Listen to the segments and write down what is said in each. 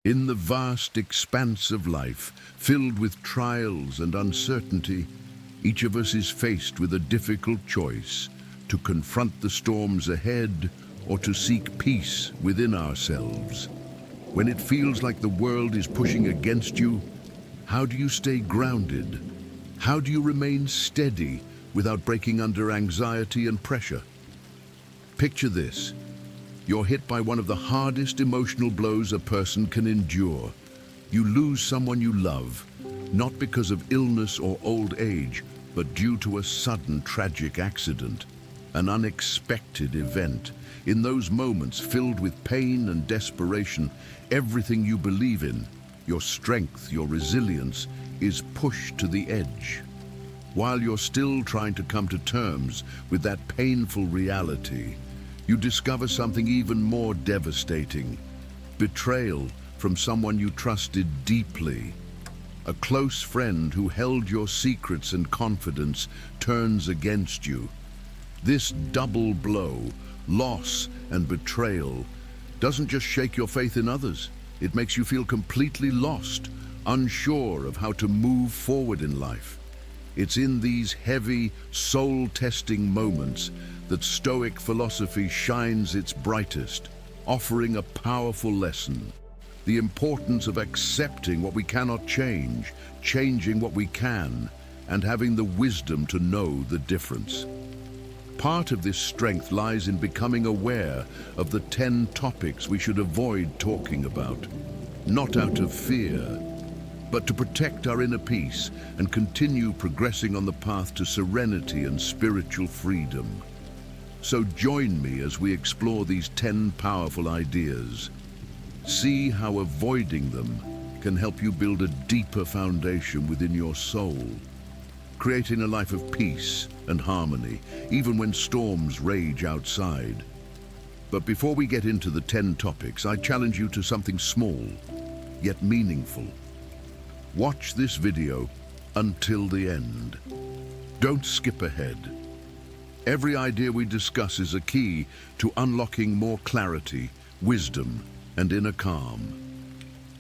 In the vast expanse of life, filled with trials and uncertainty, each of us is faced with a difficult choice: to confront the storms ahead or to seek peace within ourselves. When it feels like the world is pushing against you, how do you stay grounded? How do you remain steady without breaking under anxiety and pressure? Picture this. You're hit by one of the hardest emotional blows a person can endure. You lose someone you love, not because of illness or old age, but due to a sudden tragic accident, an unexpected event. In those moments filled with pain and desperation, everything you believe in, your strength, your resilience, is pushed to the edge. While you're still trying to come to terms with that painful reality, you discover something even more devastating: betrayal from someone you trusted deeply. A close friend who held your secrets and confidence turns against you. This double blow, loss and betrayal, doesn't just shake your faith in others. It makes you feel completely lost, unsure of how to move forward in life. It's in these heavy, soul-testing moments that Stoic philosophy shines its brightest, offering a powerful lesson: the importance of accepting what we cannot change, changing what we can, and having the wisdom to know the difference. Part of this strength lies in becoming aware of the 10 topics we should avoid talking about, not out of fear, but to protect our inner peace and continue progressing on the path to serenity and spiritual freedom. So join me as we explore these 10 powerful ideas. See how avoiding them can help you build a deeper foundation within your soul, creating a life of peace and harmony, even when storms rage outside. But before we get into the 10 topics, I challenge you to something small, yet meaningful. Watch this video until the end. Don't skip ahead. Every idea we discuss is a key to unlocking more clarity, wisdom, and inner calm,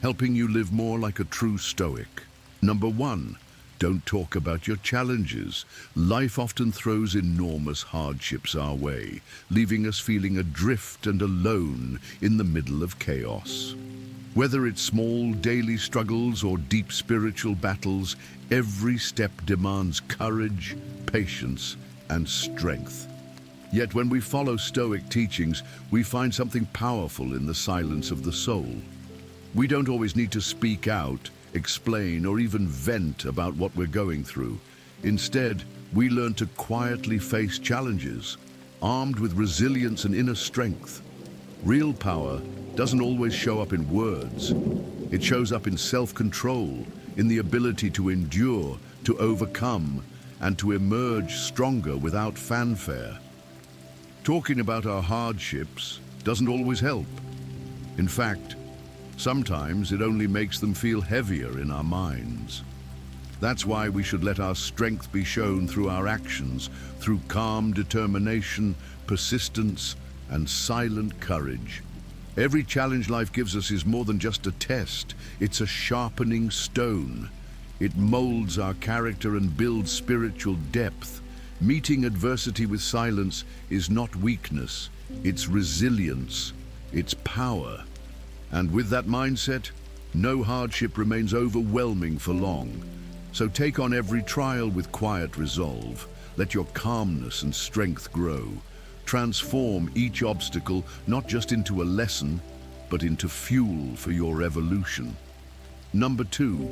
helping you live more like a true Stoic. Number 1, don't talk about your challenges. Life often throws enormous hardships our way, leaving us feeling adrift and alone in the middle of chaos. Whether it's small daily struggles or deep spiritual battles, every step demands courage, patience, and strength. Yet when we follow Stoic teachings, we find something powerful in the silence of the soul. We don't always need to speak out, explain, or even vent about what we're going through. Instead, we learn to quietly face challenges, armed with resilience and inner strength. Real power doesn't always show up in words. It shows up in self-control, in the ability to endure, to overcome, and to emerge stronger without fanfare. Talking about our hardships doesn't always help. In fact, sometimes it only makes them feel heavier in our minds. That's why we should let our strength be shown through our actions, through calm determination, persistence, and silent courage. Every challenge life gives us is more than just a test. It's a sharpening stone. It molds our character and builds spiritual depth. Meeting adversity with silence is not weakness, it's resilience, it's power. And with that mindset, no hardship remains overwhelming for long. So take on every trial with quiet resolve. Let your calmness and strength grow. Transform each obstacle not just into a lesson, but into fuel for your evolution. Number 2,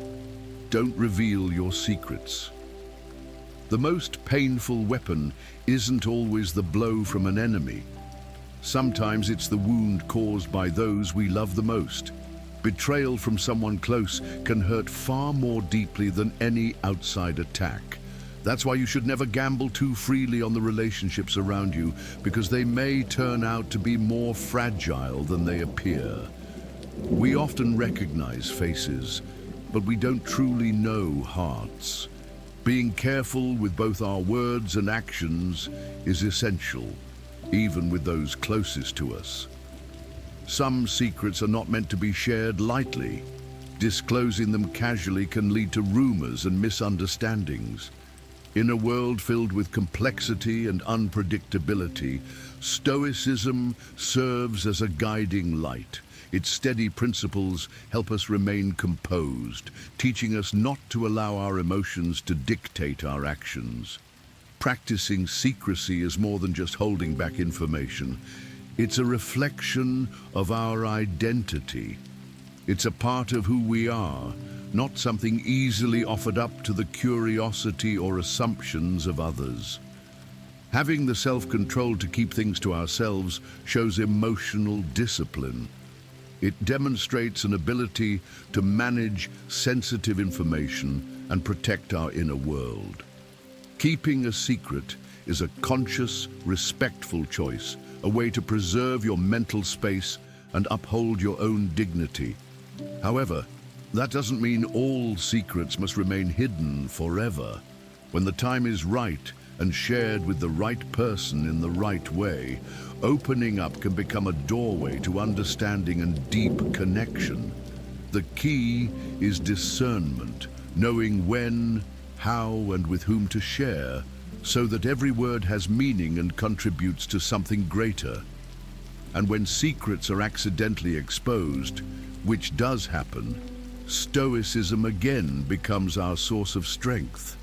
don't reveal your secrets. The most painful weapon isn't always the blow from an enemy. Sometimes it's the wound caused by those we love the most. Betrayal from someone close can hurt far more deeply than any outside attack. That's why you should never gamble too freely on the relationships around you, because they may turn out to be more fragile than they appear. We often recognize faces, but we don't truly know hearts. Being careful with both our words and actions is essential, even with those closest to us. Some secrets are not meant to be shared lightly. Disclosing them casually can lead to rumors and misunderstandings. In a world filled with complexity and unpredictability, Stoicism serves as a guiding light. Its steady principles help us remain composed, teaching us not to allow our emotions to dictate our actions. Practicing secrecy is more than just holding back information. It's a reflection of our identity. It's a part of who we are, not something easily offered up to the curiosity or assumptions of others. Having the self-control to keep things to ourselves shows emotional discipline. It demonstrates an ability to manage sensitive information and protect our inner world. Keeping a secret is a conscious, respectful choice, a way to preserve your mental space and uphold your own dignity. However, that doesn't mean all secrets must remain hidden forever. When the time is right and shared with the right person in the right way, opening up can become a doorway to understanding and deep connection. The key is discernment, knowing when, how, and with whom to share, so that every word has meaning and contributes to something greater. And when secrets are accidentally exposed, which does happen, Stoicism again becomes our source of strength.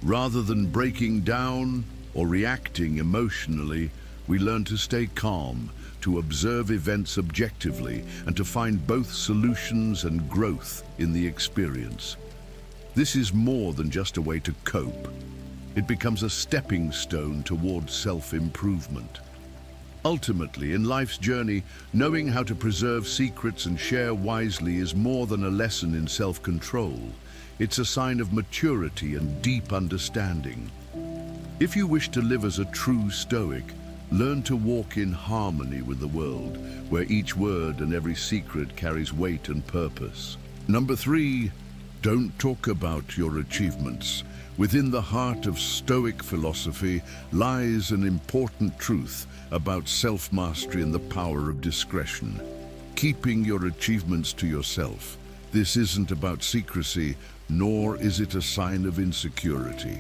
Rather than breaking down or reacting emotionally, we learn to stay calm, to observe events objectively, and to find both solutions and growth in the experience. This is more than just a way to cope. It becomes a stepping stone towards self-improvement. Ultimately, in life's journey, knowing how to preserve secrets and share wisely is more than a lesson in self-control. It's a sign of maturity and deep understanding. If you wish to live as a true Stoic, learn to walk in harmony with the world, where each word and every secret carries weight and purpose. Number 3, don't talk about your achievements. Within the heart of Stoic philosophy lies an important truth about self-mastery and the power of discretion. Keeping your achievements to yourself. This isn't about secrecy, nor is it a sign of insecurity.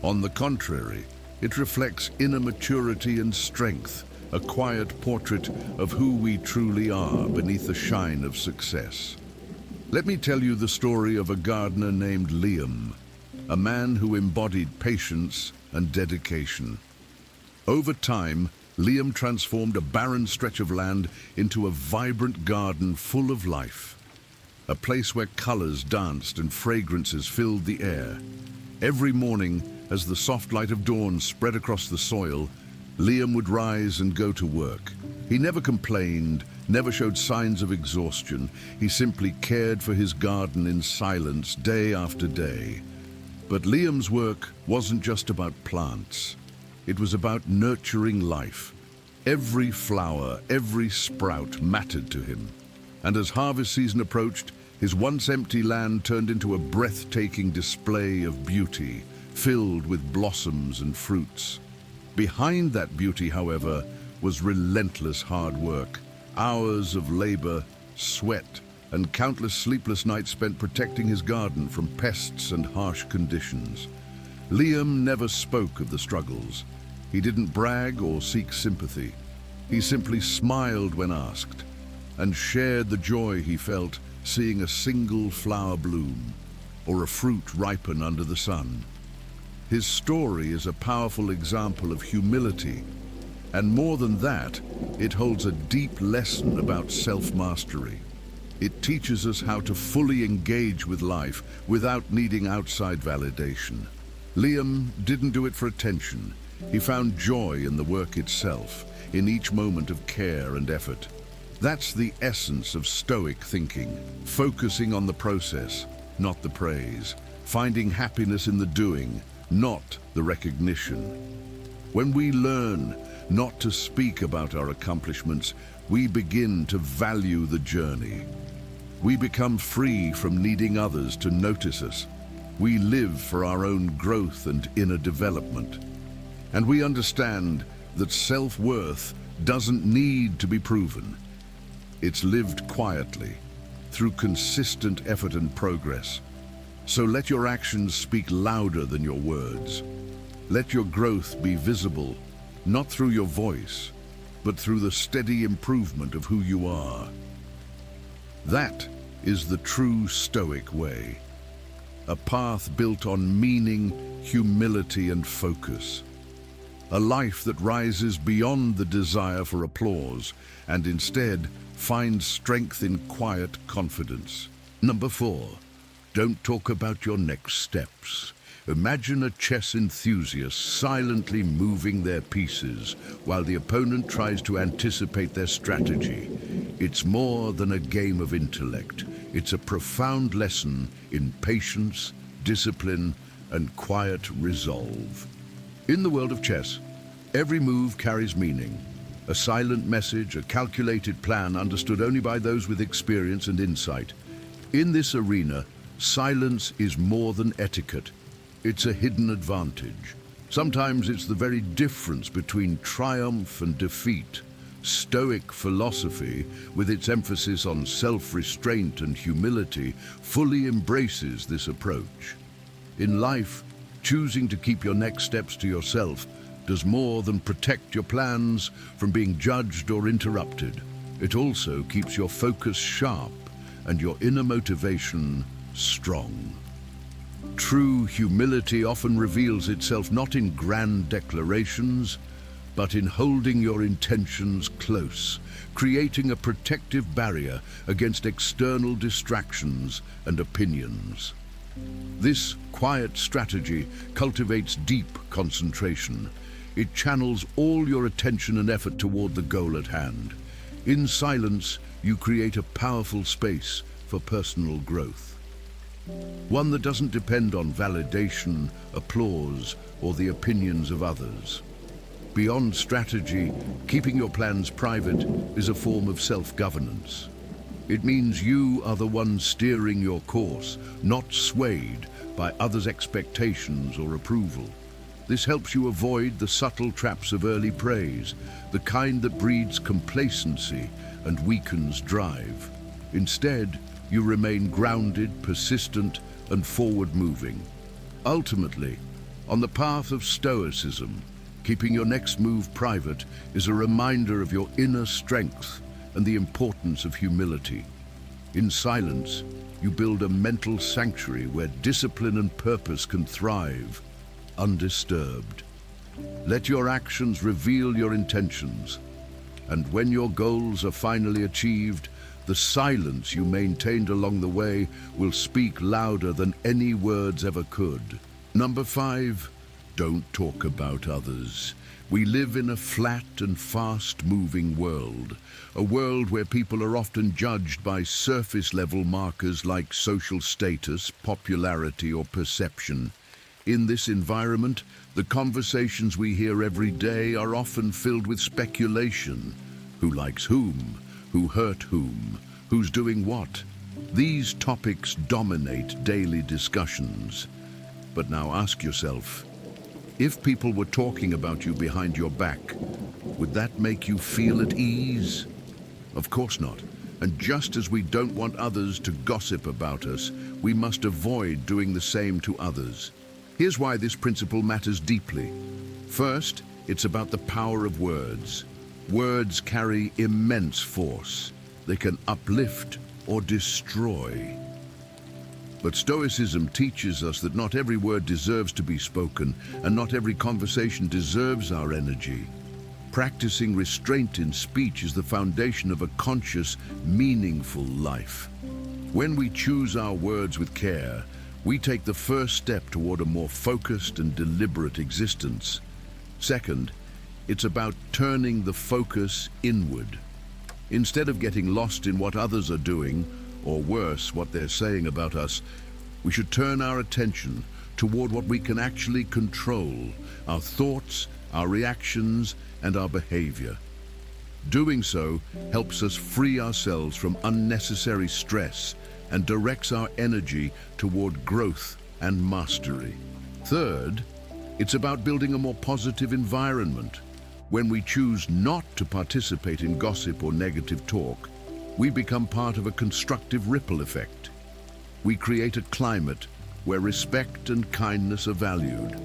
On the contrary, it reflects inner maturity and strength, a quiet portrait of who we truly are beneath the shine of success. Let me tell you the story of a gardener named Liam, a man who embodied patience and dedication. Over time, Liam transformed a barren stretch of land into a vibrant garden full of life, a place where colors danced and fragrances filled the air. Every morning, as the soft light of dawn spread across the soil, Liam would rise and go to work. He never complained, never showed signs of exhaustion. He simply cared for his garden in silence day after day. But Liam's work wasn't just about plants. It was about nurturing life. Every flower, every sprout mattered to him. And as harvest season approached, his once empty land turned into a breathtaking display of beauty, filled with blossoms and fruits. Behind that beauty, however, was relentless hard work, hours of labor, sweat, and countless sleepless nights spent protecting his garden from pests and harsh conditions. Liam never spoke of the struggles. He didn't brag or seek sympathy. He simply smiled when asked, and shared the joy he felt seeing a single flower bloom or a fruit ripen under the sun. His story is a powerful example of humility, and more than that, it holds a deep lesson about self-mastery. It teaches us how to fully engage with life without needing outside validation. Liam didn't do it for attention. He found joy in the work itself, in each moment of care and effort. That's the essence of Stoic thinking, focusing on the process, not the praise, finding happiness in the doing, not the recognition. When we learn not to speak about our accomplishments, we begin to value the journey. We become free from needing others to notice us. We live for our own growth and inner development. And we understand that self-worth doesn't need to be proven. It's lived quietly, through consistent effort and progress. So let your actions speak louder than your words. Let your growth be visible, not through your voice, but through the steady improvement of who you are. That is the true Stoic way, a path built on meaning, humility, and focus. A life that rises beyond the desire for applause and instead finds strength in quiet confidence. Number 4, don't talk about your next steps. Imagine a chess enthusiast silently moving their pieces while the opponent tries to anticipate their strategy. It's more than a game of intellect. It's a profound lesson in patience, discipline, and quiet resolve. In the world of chess, every move carries meaning. A silent message, a calculated plan understood only by those with experience and insight. In this arena, silence is more than etiquette. It's a hidden advantage. Sometimes it's the very difference between triumph and defeat. Stoic philosophy, with its emphasis on self-restraint and humility, fully embraces this approach. In life, choosing to keep your next steps to yourself does more than protect your plans from being judged or interrupted. It also keeps your focus sharp and your inner motivation strong. True humility often reveals itself not in grand declarations, but in holding your intentions close, creating a protective barrier against external distractions and opinions. This quiet strategy cultivates deep concentration. It channels all your attention and effort toward the goal at hand. In silence, you create a powerful space for personal growth. One that doesn't depend on validation, applause, or the opinions of others. Beyond strategy, keeping your plans private is a form of self-governance. It means you are the one steering your course, not swayed by others' expectations or approval. This helps you avoid the subtle traps of early praise, the kind that breeds complacency and weakens drive. Instead, you remain grounded, persistent, and forward-moving. Ultimately, on the path of Stoicism, keeping your next move private is a reminder of your inner strength and the importance of humility. In silence, you build a mental sanctuary where discipline and purpose can thrive, undisturbed. Let your actions reveal your intentions, and when your goals are finally achieved, the silence you maintained along the way will speak louder than any words ever could. Number 5, don't talk about others. We live in a flat and fast-moving world, a world where people are often judged by surface-level markers like social status, popularity, or perception. In this environment, the conversations we hear every day are often filled with speculation. Who likes whom? Who hurt whom? Who's doing what? These topics dominate daily discussions. But now ask yourself, if people were talking about you behind your back, would that make you feel at ease? Of course not. And just as we don't want others to gossip about us, we must avoid doing the same to others. Here's why this principle matters deeply. First, it's about the power of words. Words carry immense force. They can uplift or destroy. But Stoicism teaches us that not every word deserves to be spoken, and not every conversation deserves our energy. Practicing restraint in speech is the foundation of a conscious, meaningful life. When we choose our words with care, we take the first step toward a more focused and deliberate existence. Second, it's about turning the focus inward. Instead of getting lost in what others are doing, or worse, what they're saying about us, we should turn our attention toward what we can actually control, our thoughts, our reactions, and our behavior. Doing so helps us free ourselves from unnecessary stress and directs our energy toward growth and mastery. Third, it's about building a more positive environment. When we choose not to participate in gossip or negative talk, we become part of a constructive ripple effect. We create a climate where respect and kindness are valued,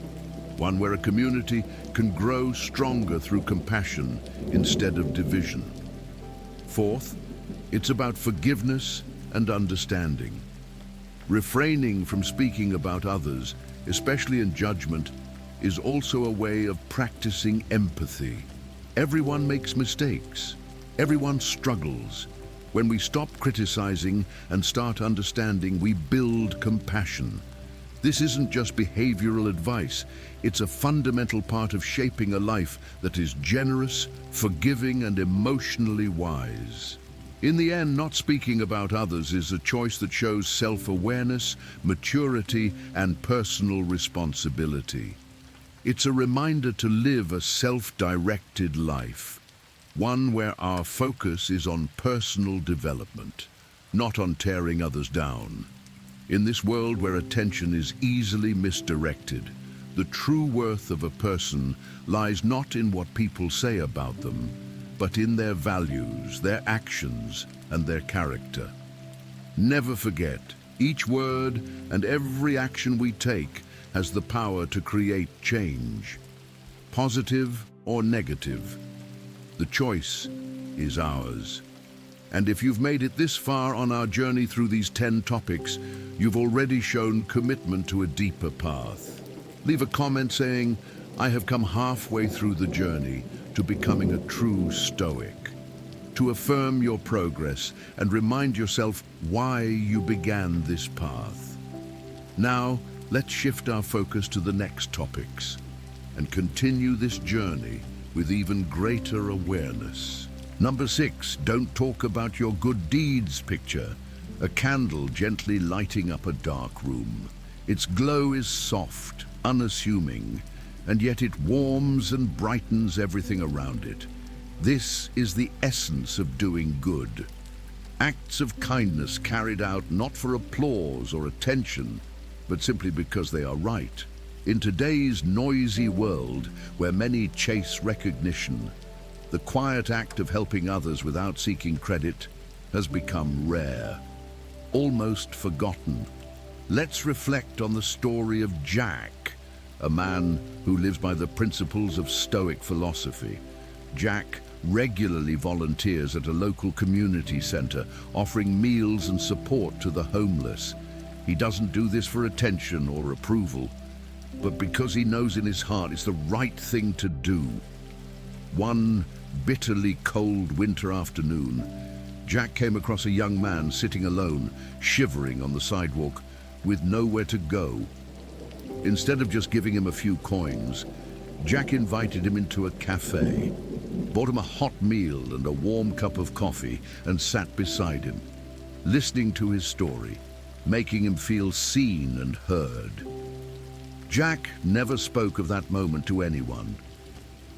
one where a community can grow stronger through compassion instead of division. Fourth, it's about forgiveness and understanding. Refraining from speaking about others, especially in judgment, is also a way of practicing empathy. Everyone makes mistakes. Everyone struggles. When we stop criticizing and start understanding, we build compassion. This isn't just behavioral advice. It's a fundamental part of shaping a life that is generous, forgiving, and emotionally wise. In the end, not speaking about others is a choice that shows self-awareness, maturity, and personal responsibility. It's a reminder to live a self-directed life, one where our focus is on personal development, not on tearing others down. In this world where attention is easily misdirected, the true worth of a person lies not in what people say about them, but in their values, their actions, and their character. Never forget, each word and every action we take has the power to create change, positive or negative. The choice is ours. And if you've made it this far on our journey through these 10 topics, you've already shown commitment to a deeper path. Leave a comment saying, "I have come halfway through the journey to becoming a true Stoic," to affirm your progress and remind yourself why you began this path. Now, let's shift our focus to the next topics and continue this journey with even greater awareness. Number 6, don't talk about your good deeds. Picture a candle gently lighting up a dark room. Its glow is soft, unassuming, and yet it warms and brightens everything around it. This is the essence of doing good. Acts of kindness carried out not for applause or attention, but simply because they are right. In today's noisy world, where many chase recognition, the quiet act of helping others without seeking credit has become rare, almost forgotten. Let's reflect on the story of Jack, a man who lives by the principles of Stoic philosophy. Jack regularly volunteers at a local community center, offering meals and support to the homeless. He doesn't do this for attention or approval, but because he knows in his heart it's the right thing to do. One bitterly cold winter afternoon, Jack came across a young man sitting alone, shivering on the sidewalk, with nowhere to go. Instead of just giving him a few coins, Jack invited him into a cafe, bought him a hot meal and a warm cup of coffee, and sat beside him, listening to his story, making him feel seen and heard. Jack never spoke of that moment to anyone.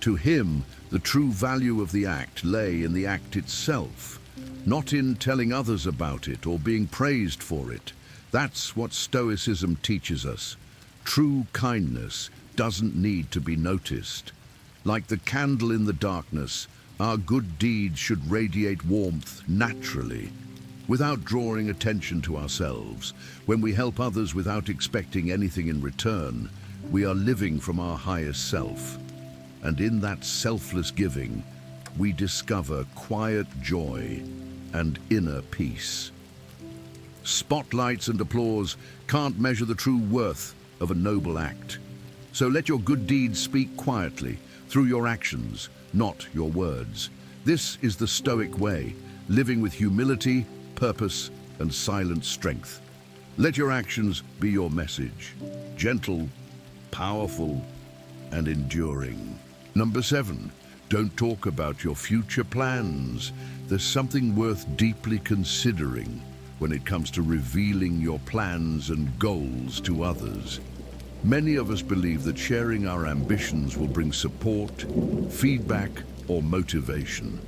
To him, the true value of the act lay in the act itself, not in telling others about it or being praised for it. That's what Stoicism teaches us. True kindness doesn't need to be noticed. Like the candle in the darkness, our good deeds should radiate warmth naturally, without drawing attention to ourselves. When we help others without expecting anything in return, we are living from our highest self. And in that selfless giving, we discover quiet joy and inner peace. Spotlights and applause can't measure the true worth of a noble act. So let your good deeds speak quietly through your actions, not your words. This is the Stoic way, living with humility, purpose, and silent strength. Let your actions be your message, gentle, powerful, and enduring. Number 7, don't talk about your future plans. There's something worth deeply considering when it comes to revealing your plans and goals to others. Many of us believe that sharing our ambitions will bring support, feedback, or motivation.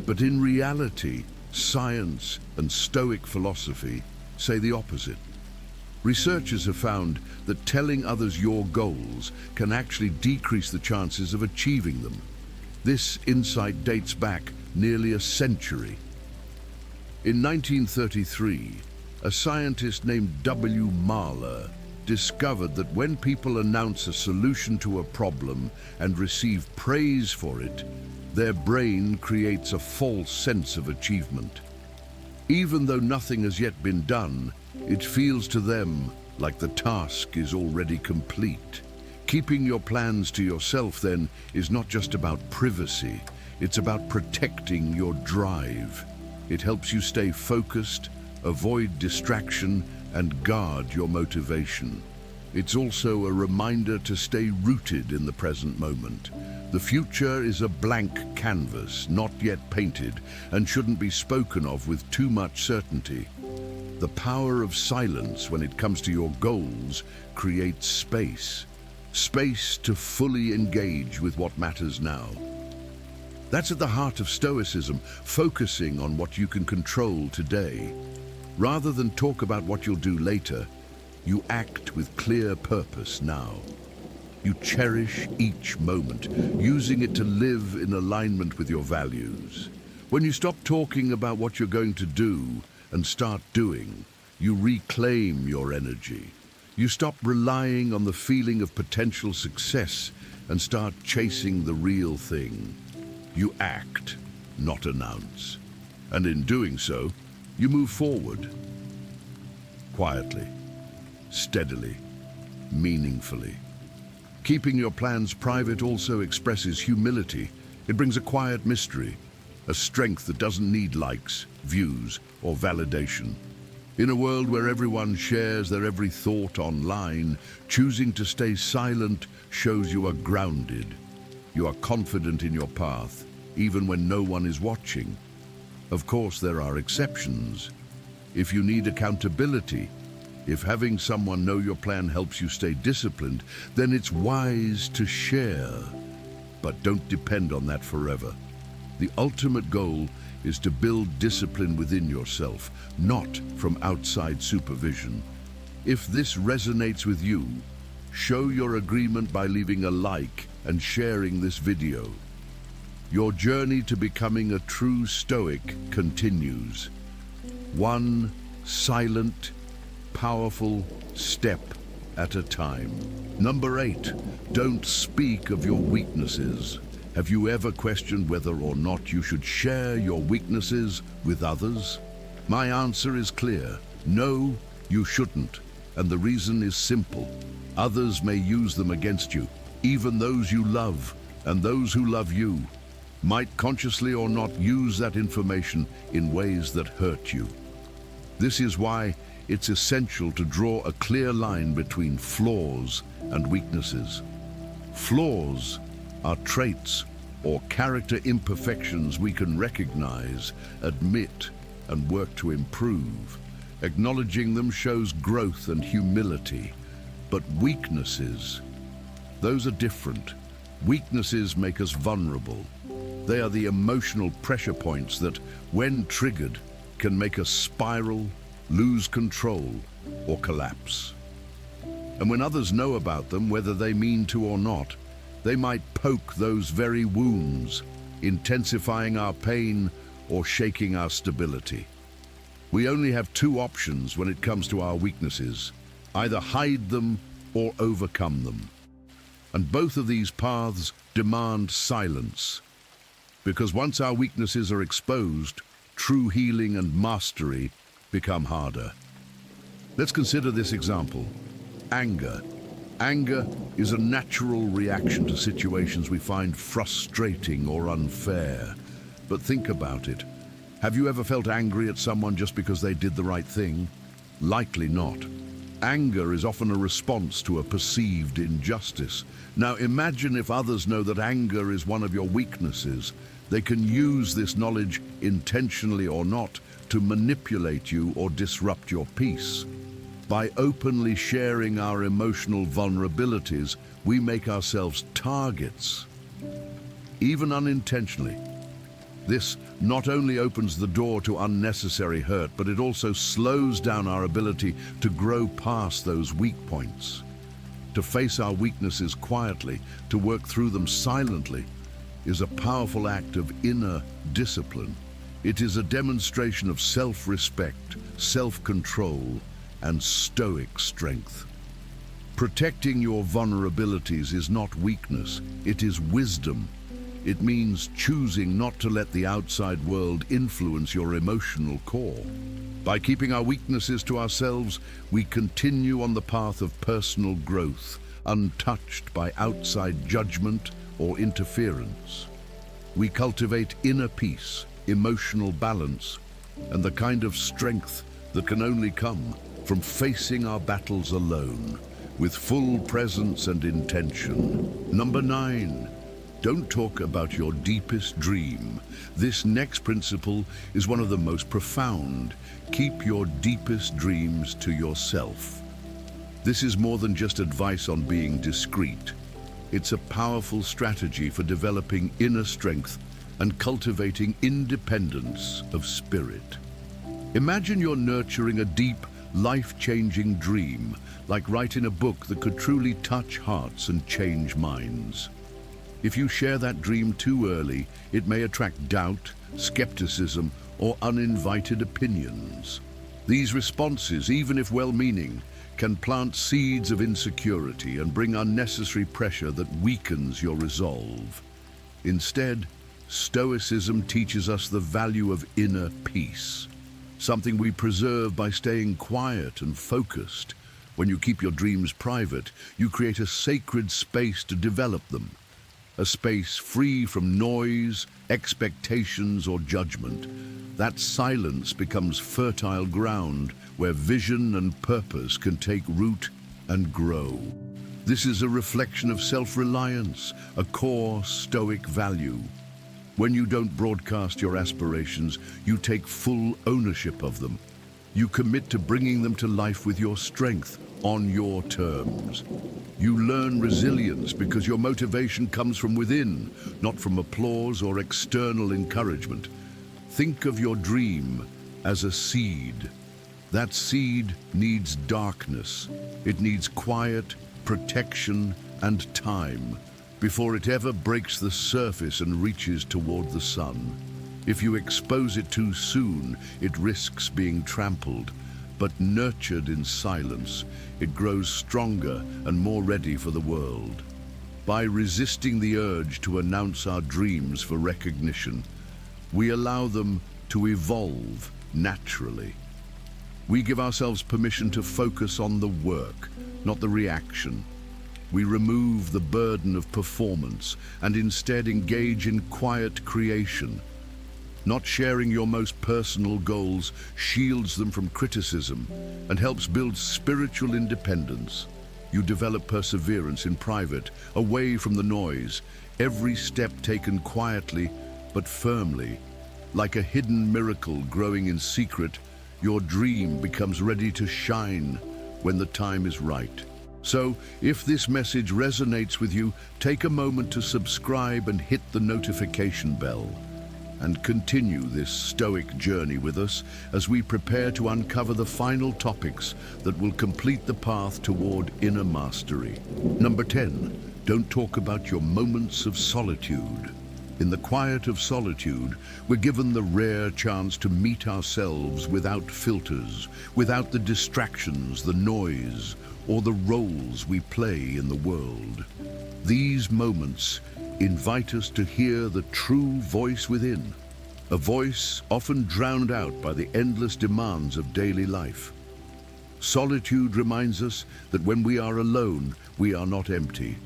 But in reality, science and Stoic philosophy say the opposite. Researchers have found that telling others your goals can actually decrease the chances of achieving them. This insight dates back nearly a century. In 1933, a scientist named W. Mahler discovered that when people announce a solution to a problem and receive praise for it, their brain creates a false sense of achievement. Even though nothing has yet been done, it feels to them like the task is already complete. Keeping your plans to yourself, then, is not just about privacy, it's about protecting your drive. It helps you stay focused, avoid distraction, and guard your motivation. It's also a reminder to stay rooted in the present moment. The future is a blank canvas, not yet painted, and shouldn't be spoken of with too much certainty. The power of silence when it comes to your goals creates space. Space to fully engage with what matters now. That's at the heart of Stoicism, focusing on what you can control today. Rather than talk about what you'll do later, you act with clear purpose now. You cherish each moment, using it to live in alignment with your values. When you stop talking about what you're going to do and start doing, you reclaim your energy. You stop relying on the feeling of potential success and start chasing the real thing. You act, not announce. And in doing so, you move forward. Quietly, steadily, meaningfully. Keeping your plans private also expresses humility. It brings a quiet mystery, a strength that doesn't need likes, views, or validation. In a world where everyone shares their every thought online, choosing to stay silent shows you are grounded. You are confident in your path, even when no one is watching. Of course, there are exceptions. If you need accountability, if having someone know your plan helps you stay disciplined, then it's wise to share. But don't depend on that forever. The ultimate goal is to build discipline within yourself, not from outside supervision. If this resonates with you, show your agreement by leaving a like and sharing this video. Your journey to becoming a true Stoic continues. One silent, powerful step at a time. Number 8, don't speak of your weaknesses. Have you ever questioned whether or not you should share your weaknesses with others? My answer is clear. No, you shouldn't. And the reason is simple. Others may use them against you, even those you love, and those who love you might consciously or not use that information in ways that hurt you. This is why it's essential to draw a clear line between flaws and weaknesses. Flaws are traits or character imperfections we can recognize, admit, and work to improve. Acknowledging them shows growth and humility. But weaknesses, those are different. Weaknesses make us vulnerable. They are the emotional pressure points that, when triggered, can make us spiral, lose control, or collapse. And when others know about them, whether they mean to or not, they might poke those very wounds, intensifying our pain or shaking our stability. We only have two options when it comes to our weaknesses: either hide them or overcome them. And both of these paths demand silence, because once our weaknesses are exposed, true healing and mastery become harder. Let's consider this example. Anger. Anger is a natural reaction to situations we find frustrating or unfair. But think about it. Have you ever felt angry at someone just because they did the right thing? Likely not. Anger is often a response to a perceived injustice. Now imagine if others know that anger is one of your weaknesses. They can use this knowledge, intentionally or not, to manipulate you or disrupt your peace. By openly sharing our emotional vulnerabilities, we make ourselves targets, even unintentionally. This not only opens the door to unnecessary hurt, but it also slows down our ability to grow past those weak points. To face our weaknesses quietly, to work through them silently, is a powerful act of inner discipline. It is a demonstration of self-respect, self-control, and stoic strength. Protecting your vulnerabilities is not weakness, it is wisdom. It means choosing not to let the outside world influence your emotional core. By keeping our weaknesses to ourselves, we continue on the path of personal growth, untouched by outside judgment or interference. We cultivate inner peace, emotional balance, and the kind of strength that can only come from facing our battles alone, with full presence and intention. Number 9. Don't talk about your deepest dream. This next principle is one of the most profound. Keep your deepest dreams to yourself. This is more than just advice on being discreet. It's a powerful strategy for developing inner strength and cultivating independence of spirit. Imagine you're nurturing a deep, life-changing dream, like writing a book that could truly touch hearts and change minds. If you share that dream too early, it may attract doubt, skepticism, or uninvited opinions. These responses, even if well-meaning, can plant seeds of insecurity and bring unnecessary pressure that weakens your resolve. Instead, Stoicism teaches us the value of inner peace, something we preserve by staying quiet and focused. When you keep your dreams private, you create a sacred space to develop them. A space free from noise, expectations, or judgment. That silence becomes fertile ground where vision and purpose can take root and grow. This is a reflection of self-reliance, a core Stoic value. When you don't broadcast your aspirations, you take full ownership of them. You commit to bringing them to life with your strength, on your terms. You learn resilience because your motivation comes from within, not from applause or external encouragement. Think of your dream as a seed. That seed needs darkness. It needs quiet, protection, and time before it ever breaks the surface and reaches toward the sun. If you expose it too soon, it risks being trampled. But nurtured in silence, it grows stronger and more ready for the world. By resisting the urge to announce our dreams for recognition, we allow them to evolve naturally. We give ourselves permission to focus on the work, not the reaction. We remove the burden of performance and instead engage in quiet creation. Not sharing your most personal goals shields them from criticism and helps build spiritual independence. You develop perseverance in private, away from the noise, every step taken quietly but firmly. Like a hidden miracle growing in secret, your dream becomes ready to shine when the time is right. So, if this message resonates with you, take a moment to subscribe and hit the notification bell. And continue this Stoic journey with us as we prepare to uncover the final topics that will complete the path toward inner mastery. Number 10, don't talk about your moments of solitude. In the quiet of solitude, we're given the rare chance to meet ourselves without filters, without the distractions, the noise, or the roles we play in the world. These moments invite us to hear the true voice within, a voice often drowned out by the endless demands of daily life. Solitude reminds us that when we are alone, we are not empty,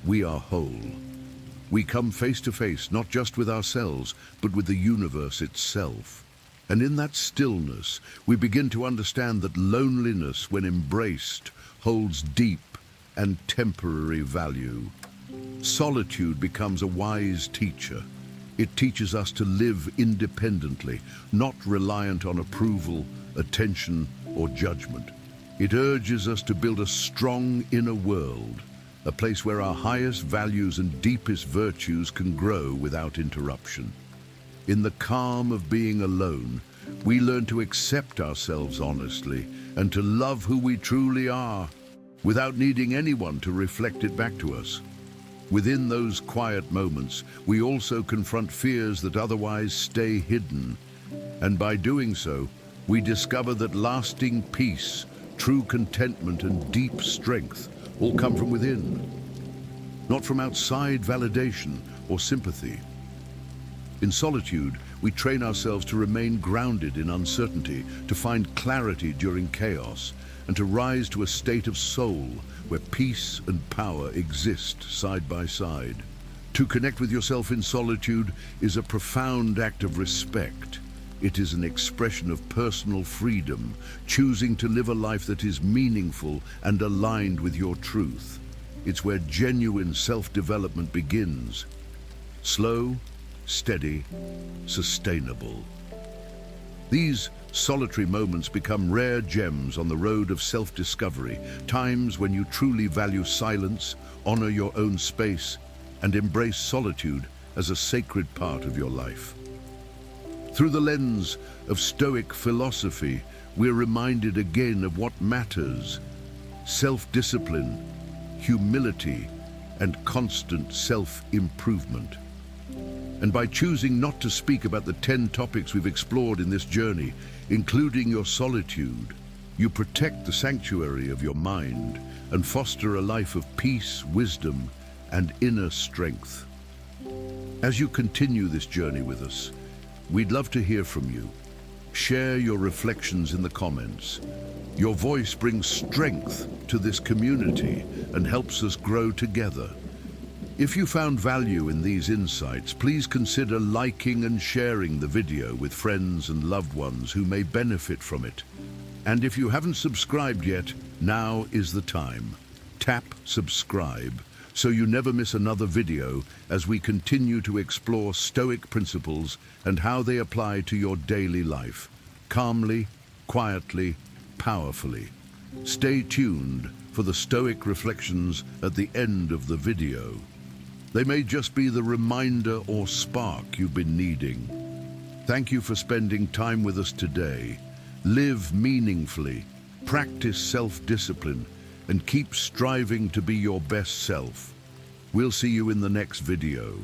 we are whole. We come face to face not just with ourselves, but with the universe itself. And in that stillness, we begin to understand that loneliness, when embraced, holds deep and temporary value. Solitude becomes a wise teacher. It teaches us to live independently, not reliant on approval, attention, or judgment. It urges us to build a strong inner world, a place where our highest values and deepest virtues can grow without interruption. In the calm of being alone, we learn to accept ourselves honestly and to love who we truly are, without needing anyone to reflect it back to us. Within those quiet moments, we also confront fears that otherwise stay hidden. And by doing so, we discover that lasting peace, true contentment, and deep strength all come from within, not from outside validation or sympathy. In solitude, we train ourselves to remain grounded in uncertainty, to find clarity during chaos, and to rise to a state of soul where peace and power exist side by side. To connect with yourself in solitude is a profound act of respect. It is an expression of personal freedom, choosing to live a life that is meaningful and aligned with your truth. It's where genuine self-development begins. Slow, steady, sustainable. These solitary moments become rare gems on the road of self-discovery, times when you truly value silence, honor your own space, and embrace solitude as a sacred part of your life. Through the lens of Stoic philosophy, we're reminded again of what matters: self-discipline, humility, and constant self-improvement. And by choosing not to speak about the 10 topics we've explored in this journey, including your solitude, you protect the sanctuary of your mind and foster a life of peace, wisdom, and inner strength. As you continue this journey with us, we'd love to hear from you. Share your reflections in the comments. Your voice brings strength to this community and helps us grow together. If you found value in these insights, please consider liking and sharing the video with friends and loved ones who may benefit from it. And if you haven't subscribed yet, now is the time. Tap subscribe so you never miss another video as we continue to explore Stoic principles and how they apply to your daily life, calmly, quietly, powerfully. Stay tuned for the Stoic reflections at the end of the video. They may just be the reminder or spark you've been needing. Thank you for spending time with us today. Live meaningfully, practice self-discipline, and keep striving to be your best self. We'll see you in the next video.